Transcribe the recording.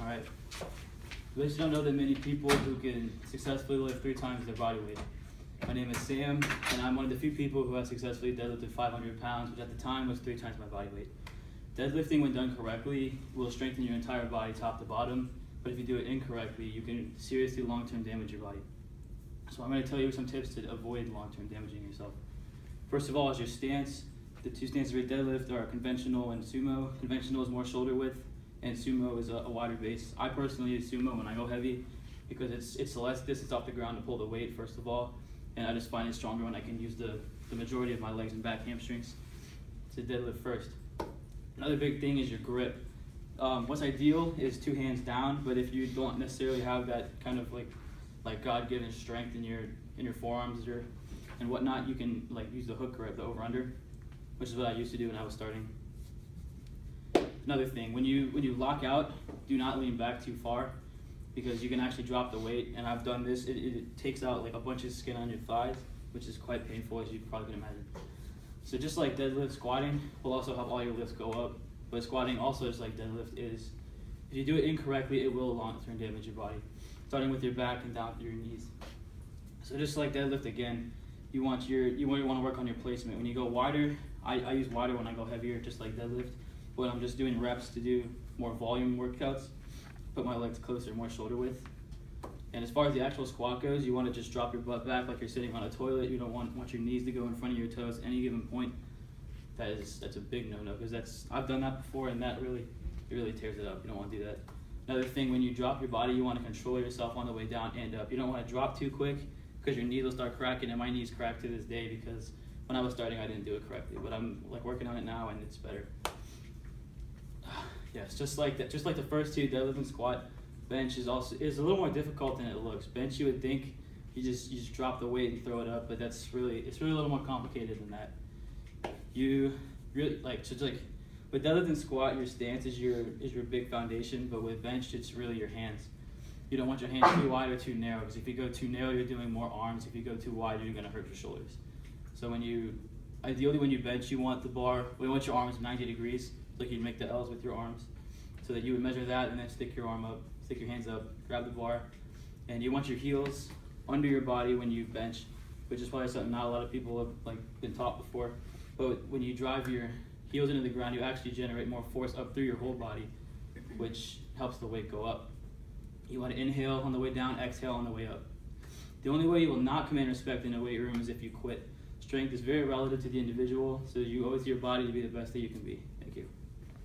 All right. You guys don't know that many people who can successfully lift 3 times their body weight. My name is Sam, and I'm one of the few people who has successfully deadlifted 500 pounds, which at the time was 3 times my body weight. Deadlifting, when done correctly, will strengthen your entire body top to bottom, but if you do it incorrectly, you can seriously long-term damage your body. So I'm going to tell you some tips to avoid long-term damaging yourself. First of all is your stance. The 2 stances for deadlift are conventional and sumo. Conventional is more shoulder width, and sumo is a wider base. I personally use sumo when I go heavy because it's less distance off the ground to pull the weight, first of all, and I just find it stronger when I can use the majority of my legs and back hamstrings to deadlift first. Another big thing is your grip. What's ideal is 2 hands down, but if you don't necessarily have that kind of like God-given strength in your forearms and whatnot, you can use the hook grip, the over-under, which is what I used to do when I was starting. Another thing, when you lock out, do not lean back too far because you can actually drop the weight, and I've done this. It takes out a bunch of skin on your thighs, which is quite painful, as you probably can imagine. So just like deadlift, squatting will also help all your lifts go up, but squatting also, just like deadlift, is if you do it incorrectly, it will long-term damage your body, starting with your back and down through your knees. So just like deadlift again, you want to work on your placement. When you go wider, I use wider when I go heavier, just like deadlift. When I'm just doing reps to do more volume workouts, put my legs closer, more shoulder width. And as far as the actual squat goes, you want to just drop your butt back like you're sitting on a toilet. You don't want your knees to go in front of your toes at any given point. That's a big no-no, because I've done that before, and it really tears it up. You don't want to do that. Another thing, when you drop your body, you want to control yourself on the way down and up. You don't want to drop too quick because your knees will start cracking, and my knees crack to this day because when I was starting, I didn't do it correctly. But I'm working on it now, and it's better. Yes, just like that. Just like the first 2, deadlift and squat. Bench is a little more difficult than it looks. Bench, you would think you just drop the weight and throw it up, but it's really a little more complicated than that. You really with deadlift and squat, your stance is your big foundation, but with bench, it's really your hands. You don't want your hands too wide or too narrow, because if you go too narrow, you're doing more arms. If you go too wide, you're going to hurt your shoulders. So ideally when you bench, you want your arms 90 degrees, like you'd make the L's with your arms, so that you would measure that and then stick your hands up, grab the bar, and you want your heels under your body when you bench, which is probably something not a lot of people have been taught before. But when you drive your heels into the ground, you actually generate more force up through your whole body, which helps the weight go up. You want to inhale on the way down, exhale on the way up. The only way you will not command respect in a weight room is if you quit. Strength is very relative to the individual, so you owe it to your body to be the best that you can be.